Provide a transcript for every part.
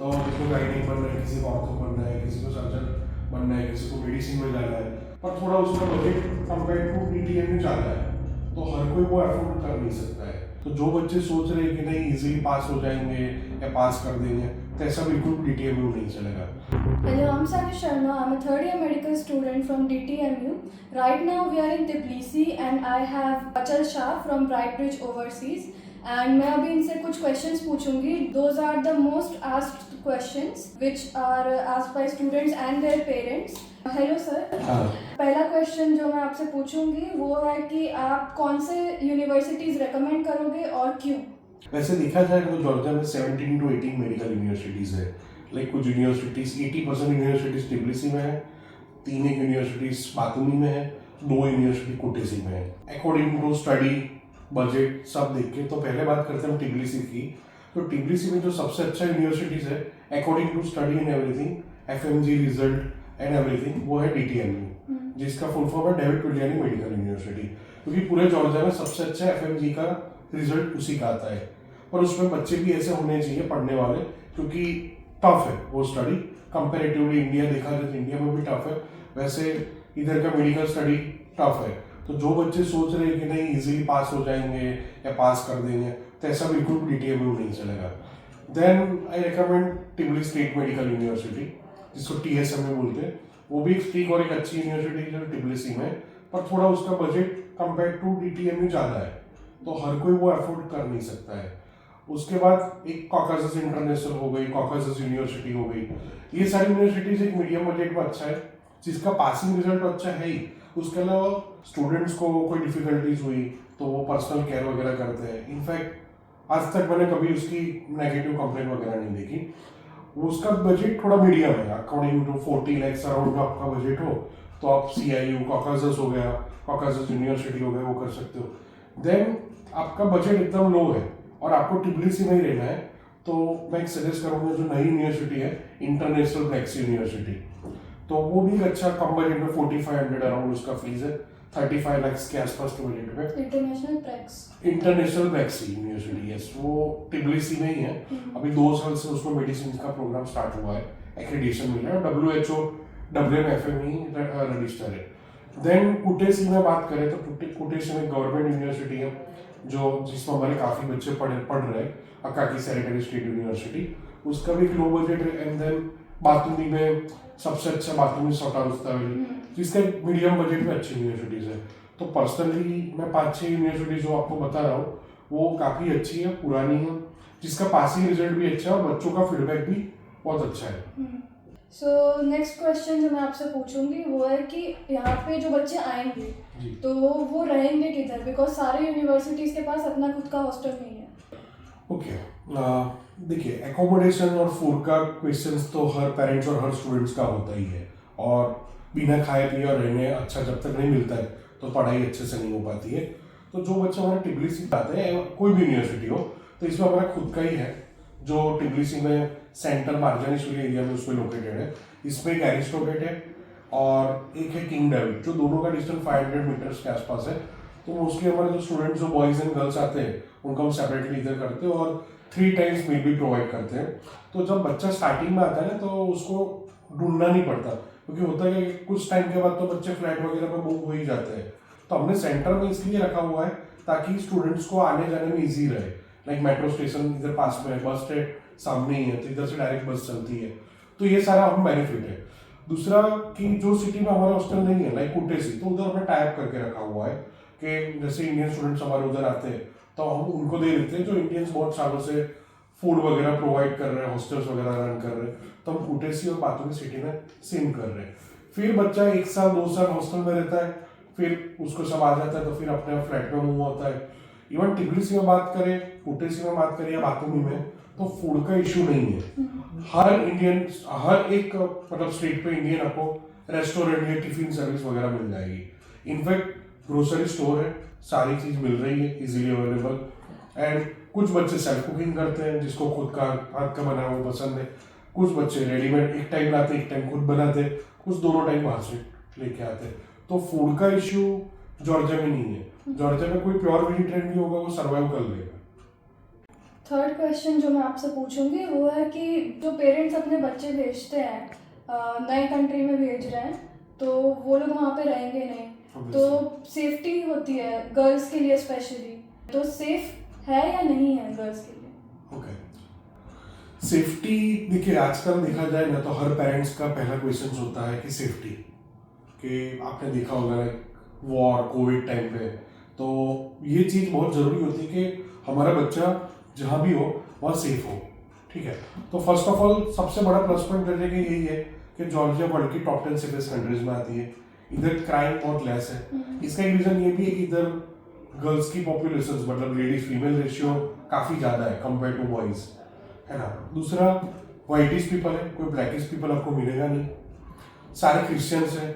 तो किसी को गाइनिक बनना है, किसी को ऑर्थो बनना है, किसी को सर्जन बनना है, किसी को मेडिसिन में जाना है, पर थोड़ा उसका बजट कंपेयर टू DTM में ज़्यादा है, तो हर कोई वो अफोर्ड कर नहीं सकता है। तो जो बच्चे सोच रहे हैं कि नहीं इजीली पास हो जाएंगे या पास कर देंगे, तो ऐसा बिल्कुल DTM में नहीं चलेगा। Hello, I'm Sani Sharma. I'm a third year medical student from DTMU. Right now we are in Tbilisi and I have Achal Shah from Brightbridge Overseas. And मैं अभी इनसे कुछ questions पूछूंगी. Those are the most asked questions which are asked by students and their parents. Hello sir. हाँ, पहला question जो मैं आपसे पूछूंगी वो है कि आप कौन से यूनिवर्सिटीज़ रेकमेंड करोगे और क्यों? वैसे देखा जाए तो जॉर्जिया में 17 to 18 मेडिकल यूनिवर्सिटीज़ है। लाइक कुछ यूनिवर्सिटीज़ 80% यूनिवर्सिटीज़ टिब्लिसी में है, 3 एक यूनिवर्सिटीज़ बातूमी में है, 2 यूनिवर्सिटी कुटेसी में है। अकॉर्डिंग टू स्टडी बजट सब देख के, तो पहले बात करते हैं टिब्लिसी की। तो टिब्लिसी में जो सबसे अच्छा यूनिवर्सिटीज़ है according to study and everything, FMG result and everything, वो है DTMU, जिसका फुल फॉर्म है डेविड टुलियानी मेडिकल यूनिवर्सिटी। क्योंकि पूरे जॉर्जिया में सबसे अच्छा FMG का रिजल्ट उसी का आता है, और उसमें बच्चे भी ऐसे होने चाहिए पढ़ने वाले, क्योंकि टफ है वो स्टडी कंपेरेटिवली। इंडिया देखा जाए तो इंडिया में भी टफ है, वैसे इधर का मेडिकल स्टडी टफ है। तो जो बच्चे सोच रहे हैं कि नहीं इजीली पास हो जाएंगे या पास कर देंगे, तो ऐसा बिल्कुल DTM में नहीं चलेगा। Then I recommend Tbilisi state medical university, जिसको TSM बोलते हैं। वो भी एक ठीक और एक अच्छी यूनिवर्सिटी है जो टिब्लिसी में, पर थोड़ा उसका बजट कंपेयर टू DTM में ज़्यादा है, तो हर कोई वो अफोर्ड कर नहीं सकता है। उसके बाद एक कॉकासस इंटरनेशनल हो गई, कॉकासस यूनिवर्सिटी हो गई, ये सारी यूनिवर्सिटीज एक मीडियम बजट में अच्छा है, जिसका पासिंग रिजल्ट अच्छा है ही। उसके अलावा स्टूडेंट्स को कोई डिफिकल्टीज हुई तो वो पर्सनल केयर वगैरह करते हैं। इनफैक्ट आज तक मैंने कभी उसकी नेगेटिव कंप्लेंट वगैरह नहीं देखी। उसका बजट थोड़ा मीडियम है, अकॉर्डिंग टू 40 लाख अराउंड का आपका बजट हो तो आप CIU कॉकासस हो गया, कॉकासस यूनिवर्सिटी हो गया, वो कर सकते हो। देन आपका बजट एकदम लो है और आपको टिब्लिसी में ही रहना है, तो मैं सजेस्ट करूंगा जो नई यूनिवर्सिटी है इंटरनेशनल ब्रैक्स यूनिवर्सिटी, तो वो भी अच्छा कम बजट में 4500 अराउंड उसका फीस है, 35 लाख के आसपास के बजट में। इंटरनेशनल ब्रैक्स यूनिवर्सिटी, यस, वो टिब्लिसी में ही है। अभी 2 साल से उसमें मेडिसिन का प्रोग्राम स्टार्ट हुआ है, एक्रेडिशन मिला है, WHO WMFME रजिस्टर है। देन कुटेसी में बात करें तो कुटेसी में गवर्नमेंट यूनिवर्सिटी है जिसमें हमारे काफ़ी बच्चे पढ़ रहे हैं, अकाकी सैनिटरी स्टेट यूनिवर्सिटी, उसका भी लो बजट है। एंड देन बातूमी में सबसे अच्छा बातूमी सोटा जिसका मीडियम बजट में अच्छी यूनिवर्सिटीज़ है। तो पर्सनली मैं 5-6 यूनिवर्सिटीज जो आपको बता रहा हूँ वो काफ़ी अच्छी है, पुरानी है, जिसका पासिंग रिजल्ट भी अच्छा है और बच्चों का फीडबैक भी बहुत अच्छा है। सो नेक्स्ट क्वेश्चन जो मैं आपसे पूछूंगी वो है कि यहाँ पे जो बच्चे आएंगे तो वो रहेंगे किधर, बिकॉज सारे यूनिवर्सिटीज़ के पास अपना खुद का हॉस्टल नहीं है। ओके, देखिए एकोमोडेशन और फूड का क्वेश्चंस तो हर पेरेंट्स और हर स्टूडेंट्स का होता ही है, और बिना खाए पिए और रहने अच्छा जब तक नहीं मिलता है तो पढ़ाई अच्छे से नहीं हो पाती है। तो जो बच्चे हमारे टिब्लिसी आते हैं, कोई भी यूनिवर्सिटी हो, तो इसमें हमारा खुद का ही है जो टिब्लिसी में सेंटर मार्जानीश्वरी एरिया में उसमें लोकेटेड है। इसमें एक एरिस्टोटेट है और एक है किंग डेविड, जो दोनों का डिस्टेंस 500 मीटर्स के आसपास है। तो मोस्टली हमारे जो स्टूडेंट्स जो बॉयज़ एंड गर्ल्स आते हैं उनका हम सेपरेटली इधर करते हैं और 3 टाइम्स मील भी प्रोवाइड करते हैं। तो जब बच्चा स्टार्टिंग में आता है ना तो उसको ढूंढना नहीं पड़ता, क्योंकि होता है कि कुछ टाइम के बाद तो बच्चे फ्लैट वगैरह में मूव हो ही जाते हैं। तो हमने सेंटर में इसलिए रखा हुआ है ताकि स्टूडेंट्स को आने जाने में ईजी रहे। लाइक मेट्रो स्टेशन इधर पास में है, बस स्टैंड सामने ही है, तो इधर से डायरेक्ट बस चलती है, तो ये सारा हम बेनिफिट है। दूसरा कि जो सिटी में हमारा हॉस्टल नहीं है लाइक कुटेसी, तो उधर हमने टाइप करके रखा हुआ है कि जैसे इंडियन स्टूडेंट्स हमारे उधर आते हैं तो हम उनको दे देते हैं, जो इंडियंस बहुत सालों से फूड वगैरह प्रोवाइड कर रहे हैं, हॉस्टल्स वगैरह रन कर रहे हैं, तो हम कुटेसी और बातूमी सिटी में सेम कर रहे हैं। फिर बच्चा 1 साल 2 साल हॉस्टल में रहता है, फिर उसको सब आ जाता है तो फिर अपने फ्लैट में मूव होता है। इवन टिब्लिसी में बात करें, कुटेसी में बात करें या बातूमी में, तो फूड का इशू नहीं है। हर एक मतलब स्टेट पे इंडियन आपको रेस्टोरेंट या टिफिन सर्विस वगैरह मिल जाएगी। इनफैक्ट ग्रोसरी स्टोर है, सारी चीज मिल रही है इजीली अवेलेबल। एंड कुछ बच्चे सेल्फ कुकिंग करते हैं, जिसको खुद का हाथ का बना हुआ पसंद है। कुछ बच्चे रेडीमेड एक टाइम लाते, एक टाइम खुद बनाते, कुछ दोनों टाइम बाहर से लेके आते। तो फूड का इश्यू जॉर्जिया में नहीं है। जॉर्जिया में कोई प्योर वेजिटेरियन नहीं होगा, वो सर्वाइव कर लेगा। थर्ड क्वेश्चन जो मैं आपसे पूछूंगी वो है कि जो पेरेंट्स अपने बच्चे भेजते हैं नए कंट्री में भेज रहे हैं तो वो लोग वहाँ पे रहेंगे नहीं, तो सेफ्टी होती है गर्ल्स के लिए स्पेशली, तो सेफ है या नहीं है गर्ल्स के लिए? ओके, सेफ्टी देखिए आजकल देखा जाए ना तो हर पेरेंट्स का पहला क्वेश्चन होता है कि सेफ्टी, कि आपने देखा होगा वॉर कोविड टाइम पे, तो ये चीज़ बहुत ज़रूरी होती है कि हमारा बच्चा जहाँ भी हो वहाँ सेफ हो। ठीक है, तो फर्स्ट ऑफ ऑल सबसे बड़ा प्लस पॉइंट करने का यही है कि जॉर्जिया वर्ल्ड की टॉप 10 सेफेस्ट कंट्रीज में आती है। इधर क्राइम बहुत लेस है। इसका एक रीज़न ये भी है कि इधर गर्ल्स की पॉपुलेशन मतलब लेडीज फीमेल रेशियो काफ़ी ज़्यादा है कंपेयर टू बॉयज़, है ना। दूसरा वाइटिश पीपल है, कोई ब्लैकिश पीपल आपको मिलेगा नहीं, सारे क्रिश्चियंस हैं।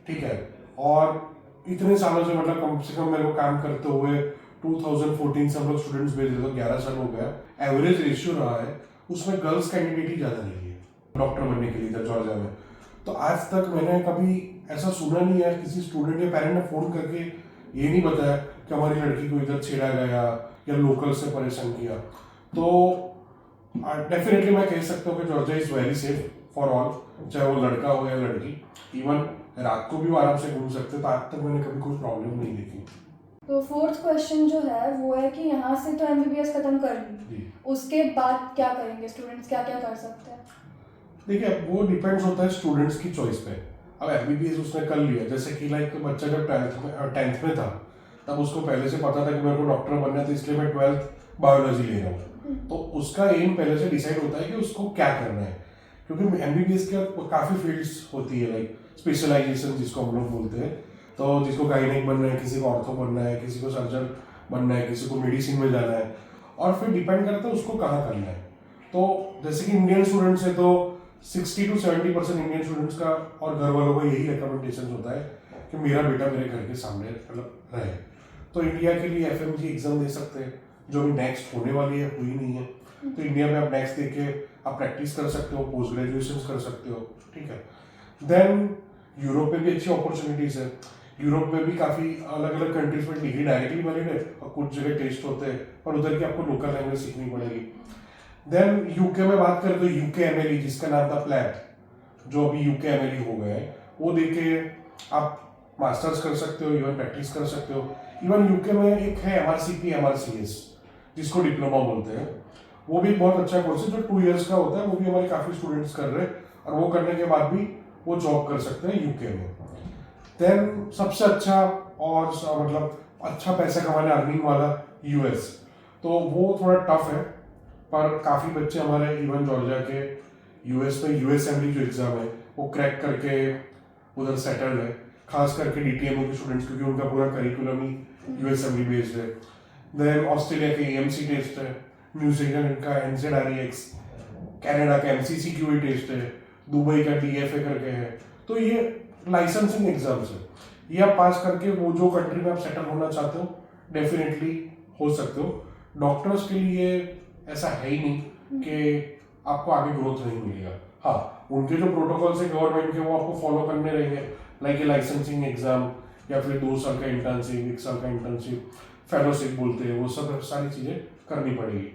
ठीक है, और इतने सालों से मतलब कम से कम मेरे को काम करते हुए 2014 से हम लोग स्टूडेंट्स भेज रहे, तो 11 साल हो गया। एवरेज रेशियो रहा है उसमें गर्ल्स कैंडिडेट ही ज़्यादा रही है डॉक्टर बनने के लिए इधर जॉर्जिया में। तो आज तक मैंने कभी ऐसा सुना नहीं है किसी स्टूडेंट या पेरेंट ने फ़ोन करके ये नहीं बताया कि हमारी लड़की को इधर छेड़ा गया या लोकल से परेशान किया। तो डेफिनेटली मैं कह सकता हूँ कि Georgia is very safe for all, चाहे वो लड़का हो या लड़की। इवन रात को भी वो आराम से घूम सकते, तो आज तक मैंने कभी कोई प्रॉब्लम नहीं देखी। तो फोर्थ क्वेश्चन जो है वो है कि यहाँ से तो MBBS खत्म कर ली, उसके बाद क्या करेंगे स्टूडेंट्स, क्या क्या कर सकते हैं? देखिए वो डिपेंड्स होता है स्टूडेंट्स की चॉइस पे। अब MBBS उसने कर लिया, जैसे कि लाइक बच्चा जब 10th में था तब उसको पहले से पता था कि मेरे को डॉक्टर बनना है, तो इसलिए मैं 12th बायोलॉजी ले रहा हूँ। तो उसका एम पहले से डिसाइड होता है कि उसको क्या करना है, क्योंकि MBBS के काफ़ी फील्ड्स होती है, लाइक स्पेशलाइजेशन जिसको हम लोग बोलते हैं। तो जिसको गायनेक बनना है, किसी को ऑर्थो बनना है, किसी को सर्जन बनना है, किसी को मेडिसिन में जाना है, और फिर डिपेंड करता है उसको कहाँ करना है। तो जैसे कि इंडियन स्टूडेंट्स है तो 60 to 70% इंडियन स्टूडेंट्स का और घर वालों का यही रिकमेंडेशन होता है कि मेरा बेटा मेरे घर के सामने मतलब रहे। तो इंडिया के लिए FMG एग्जाम दे सकते हैं, जो भी नेक्स्ट होने वाली है, हुई नहीं है। तो इंडिया में आप नेक्स्ट दे के आप प्रैक्टिस कर सकते हो, पोस्ट ग्रेजुएशन कर सकते हो। ठीक है, देन यूरोप में भी अच्छी अपॉर्चुनिटीज है। यूरोप में भी काफ़ी अलग अलग कंट्रीज में डिग्री डायरेक्टली वैलिड है और कुछ जगह टेस्ट होते हैं, और उधर की आपको लोकल लैंग्वेज सीखनी पड़ेगी। देन यूके में बात करें तो UKMLE जिसका नाम था प्लैट, जो अभी UKMLE हो गया है, वो देके आप मास्टर्स कर सकते हो, इवन प्रैक्टिस कर सकते हो। इवन यूके में एक है MRCP MRCS जिसको डिप्लोमा बोलते हैं, वो भी बहुत अच्छा कोर्स है जो 2 years का होता है। वो भी हमारे काफ़ी स्टूडेंट्स कर रहे हैं, और वो करने के बाद भी वो जॉब कर सकते हैं यूके में। देन सबसे अच्छा और मतलब अच्छा पैसा कमाने अर्निंग वाला US, तो वो थोड़ा टफ है, पर काफ़ी बच्चे हमारे इवन जॉर्जिया के US में USMLE जो एग्ज़ाम है वो क्रैक करके उधर सेटल्ड है, खास करके DTMO के स्टूडेंट्स, क्योंकि उनका पूरा करिकुलम ही USMLE बेस्ड है। देन ऑस्ट्रेलिया के AMC टेस्ट है, न्यूजीलैंड का NZREX, कनाडा का MCCQE टेस्ट है, दुबई का DFA करके है। तो ये लाइसेंसिंग एग्जाम्स है, ये आप पास करके वो जो कंट्री में आप सेटल होना चाहते हो डेफिनेटली हो सकते हो। डॉक्टर्स के लिए ऐसा है ही नहीं कि आपको आगे ग्रोथ नहीं मिलेगा। हाँ, उनके जो प्रोटोकॉल्स है गवर्नमेंट के वो आपको फॉलो करने रहेंगे, लाइक ए लाइसेंसिंग एग्जाम या फिर 2 साल का इंटर्नशिप, 1 साल का इंटर्नशिप, फेलोशिप बोलते हैं, वो सब सारी चीज़ें करनी पड़ेगी।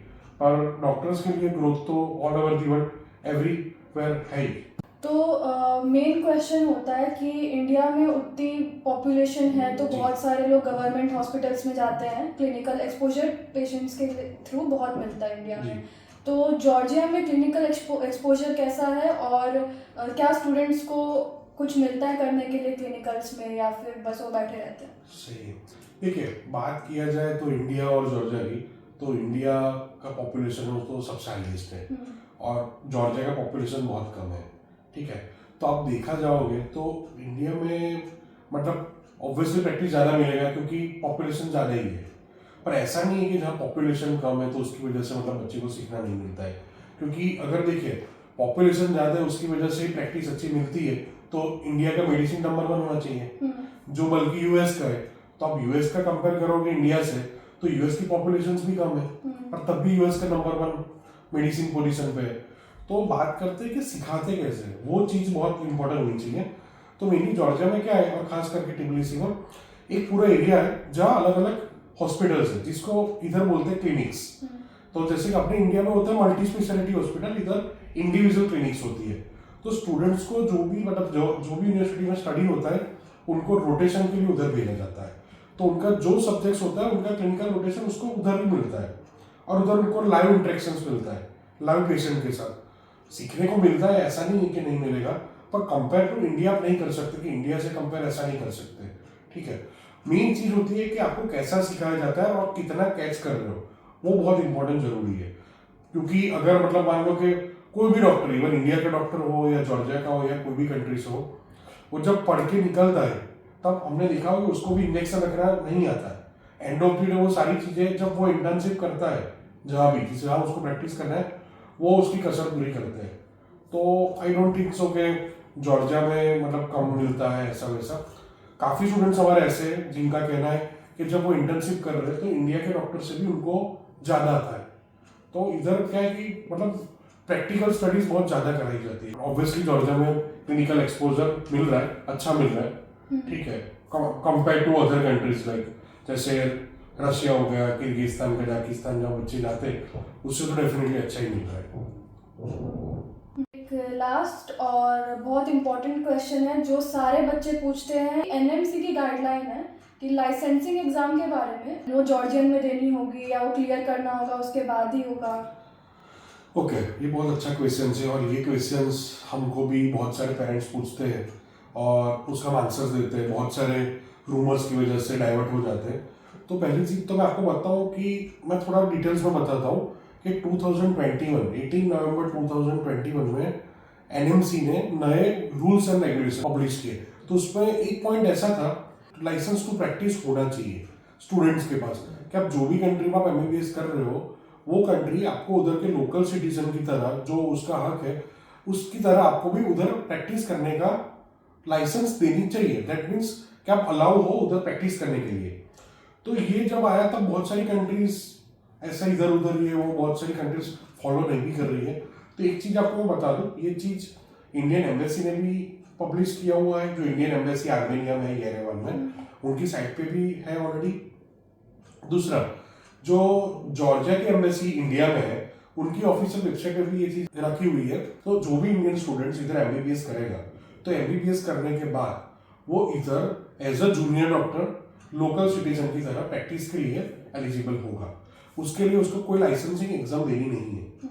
पर डॉक्टर्स के लिए ग्रोथ तो all over the world everywhere है ही। तो मेन क्वेश्चन होता है कि इंडिया में उतनी पॉपुलेशन है तो बहुत सारे लोग गवर्नमेंट हॉस्पिटल्स में जाते हैं, क्लिनिकल एक्सपोजर पेशेंट्स के थ्रू बहुत मिलता है इंडिया में। तो जॉर्जिया में क्लिनिकल एक्सपोजर कैसा है, और क्या स्टूडेंट्स को कुछ मिलता है करने के लिए क्लिनिकल्स में, या फिर बस वो बैठे रहते हैं? सही, देखिए बात किया जाए तो इंडिया और जॉर्जिया की, तो इंडिया का पॉपुलेशन हो तो सबसे हाईएस्ट है और जॉर्जिया का पॉपुलेशन बहुत कम है। ठीक है, तो आप देखा जाओगे तो इंडिया में मतलब ऑब्वियसली प्रैक्टिस ज़्यादा मिलेगा क्योंकि पॉपुलेशन ज़्यादा ही है, पर ऐसा नहीं है कि जहाँ पॉपुलेशन कम है तो उसकी वजह से मतलब बच्चे को सीखना नहीं मिलता है। क्योंकि अगर देखिए पॉपुलेशन ज़्यादा है उसकी वजह से प्रैक्टिस अच्छी मिलती है, तो इंडिया का मेडिसिन नंबर 1 होना चाहिए, जो बल्कि US का है। तो आप US का कंपेयर करोगे इंडिया से तो US की पॉपुलेशन भी कम है, पर तब भी US का नंबर 1 मेडिसिन पोजीशन पे है। तो बात करते हैं कि सिखाते कैसे, वो चीज़ बहुत इंपॉर्टेंट होनी चाहिए। तो मेनली जॉर्जिया में क्या है, और खास करके टिबिलिसी में एक पूरा एरिया है जहाँ अलग अलग हॉस्पिटल्स है, जिसको इधर बोलते हैं क्लिनिक्स। तो जैसे कि अपने इंडिया में होता है मल्टी स्पेशलिटी हॉस्पिटल, इधर इंडिविजुअल क्लिनिक्स होती है। तो स्टूडेंट्स को जो भी मतलब जो भी यूनिवर्सिटी में स्टडी होता है उनको रोटेशन के लिए उधर भेजा जाता है। तो उनका जो सब्जेक्ट्स होता है उनका क्लिनिकल रोटेशन उसको उधर ही मिलता है और उधर उनको लाइव इंटरेक्शंस मिलता है लाइव पेशेंट के साथ। सीखने को मिलता है, ऐसा नहीं है कि नहीं मिलेगा, पर कंपेयर टू इंडिया आप नहीं कर सकते कि इंडिया से कंपेयर ऐसा नहीं कर सकते। ठीक है, मेन चीज होती है कि आपको कैसा सिखाया जाता है और कितना कैच कर रहे हो, वो बहुत इंपॉर्टेंट जरूरी है। क्योंकि अगर मतलब मान लो कि कोई भी डॉक्टर, इवन इंडिया का डॉक्टर हो या जॉर्जिया का हो या कोई भी कंट्री से हो, वो जब पढ़ के निकलता है तब हमने देखा हो कि उसको भी इंजेक्शन रखना नहीं आता है। एंड ऑफ द डे वो सारी चीजें जब वो इंटर्नशिप करता है जहाँ भी जिस जहाँ उसको प्रैक्टिस करना है वो उसकी कसर पूरी करते हैं। तो आई डोंट थिंक सो के जॉर्जिया में मतलब कम मिलता है ऐसा वैसा। काफी स्टूडेंट्स हमारे ऐसे हैं जिनका कहना है कि जब वो इंटर्नशिप कर रहे हैं तो इंडिया के डॉक्टर से भी उनको ज्यादा आता है। तो इधर क्या है कि मतलब प्रैक्टिकल स्टडीज बहुत ज्यादा कराई जाती है। ऑब्वियसली जॉर्जिया में क्लिनिकल एक्सपोजर मिल रहा है, अच्छा मिल रहा है, ठीक है, compare to other countries like जैसे रशिया हो गया, किर्गिस्तान, कजाकिस्तान, जहाँ बच्चे जाते हैं उससे तो डेफिनेटली अच्छा ही मिल रहा है। एक लास्ट और बहुत इम्पोर्टेंट क्वेश्चन है जो सारे बच्चे पूछते हैं। एनएमसी की गाइडलाइन है कि लाइसेंसिंग एग्जाम के बारे में वो जॉर्जियन में देनी होगी या वो क्लियर करना होगा उसके बाद ही होगा। ओके, ये बहुत अच्छा क्वेश्चन है और ये क्वेश्चन हमको भी बहुत सारे पेरेंट्स पूछते हैं और उसका हम आंसर्स देते हैं। बहुत सारे रूमर्स की वजह से डाइवर्ट हो जाते हैं। तो पहली चीज तो मैं आपको बताऊं कि मैं थोड़ा डिटेल्स में बताता हूँ कि 18 नवंबर 2021 में एनएमसी ने नए रूल्स एंड रेगुलेशन पब्लिश किए। तो उसमें एक पॉइंट ऐसा था, लाइसेंस टू प्रैक्टिस होना चाहिए स्टूडेंट्स के पास कि आप जो भी कंट्री में आप एमबीबीएस कर रहे हो वो कंट्री आपको उधर के लोकल सिटीजन की तरह जो उसका हक है उसकी तरह आपको भी उधर प्रैक्टिस करने का लाइसेंस देनी चाहिए। दैट मीन्स कि आप अलाउ हो उधर प्रैक्टिस करने के लिए। तो ये जब आया तब बहुत सारी कंट्रीज ऐसा इधर उधर ये वो बहुत सारी कंट्रीज फॉलो नहीं भी कर रही है। तो एक चीज आपको मैं बता दूं, ये चीज इंडियन एम्बेसी ने भी पब्लिश किया हुआ है, जो इंडियन एम्बेसी आर्मेनिया में है, येरेवन में, उनकी साइट पे भी है ऑलरेडी। दूसरा, जो जॉर्जिया की एम्बेसी इंडिया में है उनकी ऑफिशियल वेबसाइट पे भी ये चीज रखी हुई है। तो जो भी इंडियन स्टूडेंट्स इधर एमबीबीएस करेगा तो एमबीबीएस करने के बाद वो इधर as a junior doctor local citizen की तरह प्रैक्टिस के लिए एलिजिबल होगा। उसके लिए उसको कोई लाइसेंसिंग एग्जाम देनी नहीं है।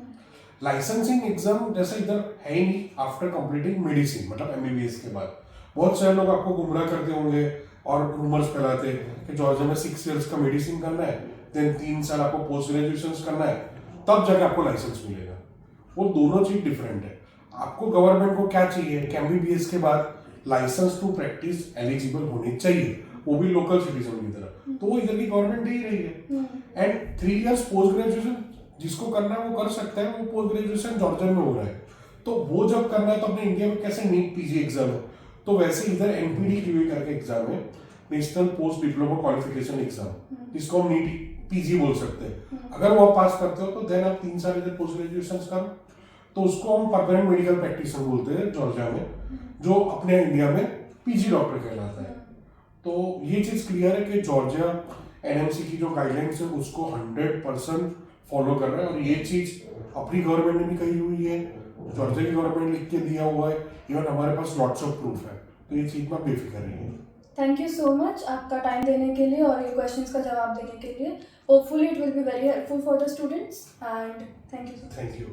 लाइसेंसिंग एग्जाम जैसा इधर है ही नहीं आफ्टर कंप्लीटिंग मेडिसिन, मतलब एमबीबीएस के बाद। बहुत सारे लोग आपको गुमराह करते होंगे और रूमर्स फैलाते हैं कि जॉर्जिया में 6 इयर्स का मेडिसिन करना है, देन 3 साल आपको पोस्ट ग्रेजुएशन करना है, तब जाके आपको लाइसेंस मिलेगा। वो दोनों चीज डिफरेंट है। आपको गवर्नमेंट को क्या चाहिए कि एमबीबीएस के बाद लाइसेंस टू प्रैक्टिस एलिजिबल होने चाहिए, वो भी लोकल सिटीजन की तरह। तो वो इधर की गवर्नमेंट दे ही रही है। एंड 3 इयर्स पोस्ट ग्रेजुएशन जिसको करना है वो कर सकता है। वो पोस्ट ग्रेजुएशन जॉर्जिया में हो रहा है, तो वो जब करना है तो अपने इंडिया में कैसे नीट पीजी एग्जाम है, तो वैसे इधर एनपीडी क्यूए करके एग्जाम है, national post diploma qualification exam, जिसको हम नीट पीजी बोल सकते हैं। अगर वो आप पास करते हो तो देन आप 3 साल इधर पोस्ट ग्रेजुएशन करो, तो उसको हम परमानेंट मेडिकल प्रैक्टिशनर बोलते हैं जॉर्जिया में, जो अपने इंडिया में पीजी डॉक्टर कहलाता है। तो ये चीज क्लियर है कि जॉर्जिया एनएमसी की जो गाइडलाइंस है उसको 100% फॉलो कर रहा है। और ये चीज अपनी गवर्नमेंट ने भी कही हुई है, जॉर्जिया की गवर्नमेंट लिख के दिया हुआ है, इवन हमारे पास लॉट्स ऑफ प्रूफ है। तो ये चीज में बेफिक्र रहिए। थैंक यू सो मच आपका टाइम देने के लिए और ये क्वेश्चंस का जवाब देने के लिए। Hopefully it will be very helpful for the students and thank you. Thank you.